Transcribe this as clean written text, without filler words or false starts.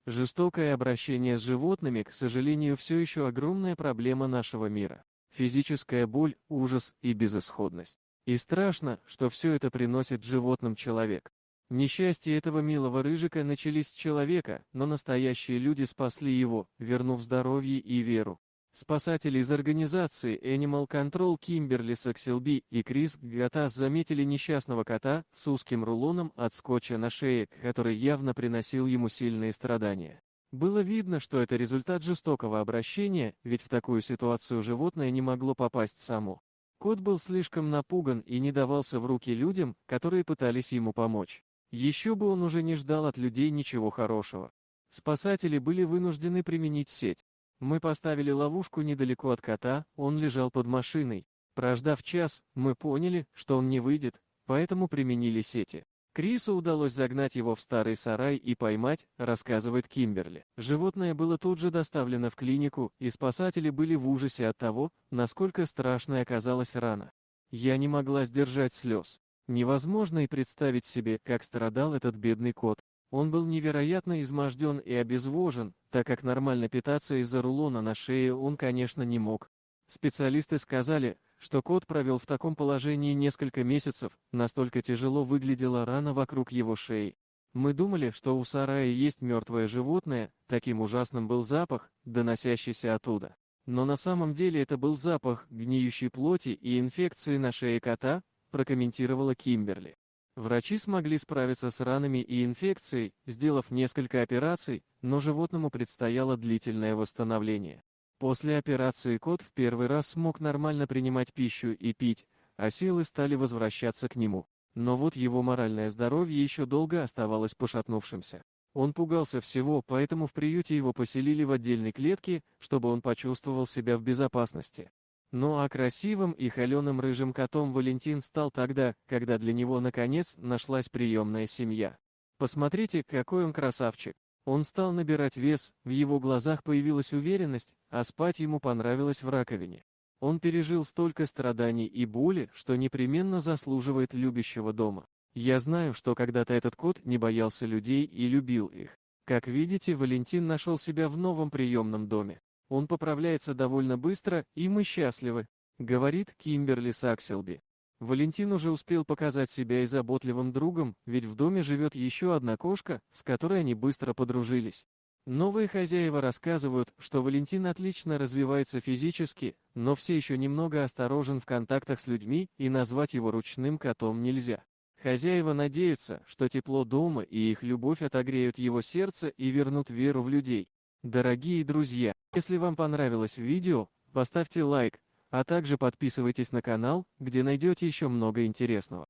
Жестокое обращение с животными, к сожалению, все еще огромная проблема нашего мира. Физическая боль, ужас и безысходность. И страшно, что все это приносит животным человек. Несчастья этого милого рыжика начались с человека, но настоящие люди спасли его, вернув здоровье и веру. Спасатели из организации Animal Control Кимберли Сакселби и Крис Гатас заметили несчастного кота с узким рулоном от скотча на шее, который явно приносил ему сильные страдания. Было видно, что это результат жестокого обращения, ведь в такую ситуацию животное не могло попасть само. Кот был слишком напуган и не давался в руки людям, которые пытались ему помочь. Еще бы он уже не ждал от людей ничего хорошего. Спасатели были вынуждены применить сеть. Мы поставили ловушку недалеко от кота, он лежал под машиной. Прождав час, мы поняли, что он не выйдет, поэтому применили сети. Крису удалось загнать его в старый сарай и поймать, рассказывает Кимберли. Животное было тут же доставлено в клинику, и спасатели были в ужасе от того, насколько страшной оказалась рана. Я не могла сдержать слез. Невозможно и представить себе, как страдал этот бедный кот. Он был невероятно изможден и обезвожен, так как нормально питаться из-за рулона на шее он, конечно, не мог. Специалисты сказали, что кот провел в таком положении несколько месяцев, настолько тяжело выглядела рана вокруг его шеи. Мы думали, что у сарая есть мертвое животное, таким ужасным был запах, доносящийся оттуда. Но на самом деле это был запах гниющей плоти и инфекции на шее кота, прокомментировала Кимберли. Врачи смогли справиться с ранами и инфекцией, сделав несколько операций, но животному предстояло длительное восстановление. После операции кот в первый раз смог нормально принимать пищу и пить, а силы стали возвращаться к нему. Но вот его моральное здоровье еще долго оставалось пошатнувшимся. Он пугался всего, поэтому в приюте его поселили в отдельной клетке, чтобы он почувствовал себя в безопасности. Ну а красивым и холеным рыжим котом Валентин стал тогда, когда для него наконец нашлась приемная семья. Посмотрите, какой он красавчик. Он стал набирать вес, в его глазах появилась уверенность, а спать ему понравилось в раковине. Он пережил столько страданий и боли, что непременно заслуживает любящего дома. Я знаю, что когда-то этот кот не боялся людей и любил их. Как видите, Валентин нашел себя в новом приемном доме. Он поправляется довольно быстро, и мы счастливы, говорит Кимберли Сакселби. Валентин уже успел показать себя и заботливым другом, ведь в доме живет еще одна кошка, с которой они быстро подружились. Новые хозяева рассказывают, что Валентин отлично развивается физически, но все еще немного осторожен в контактах с людьми, и назвать его ручным котом нельзя. Хозяева надеются, что тепло дома и их любовь отогреют его сердце и вернут веру в людей. Дорогие друзья, если вам понравилось видео, поставьте лайк, а также подписывайтесь на канал, где найдете еще много интересного.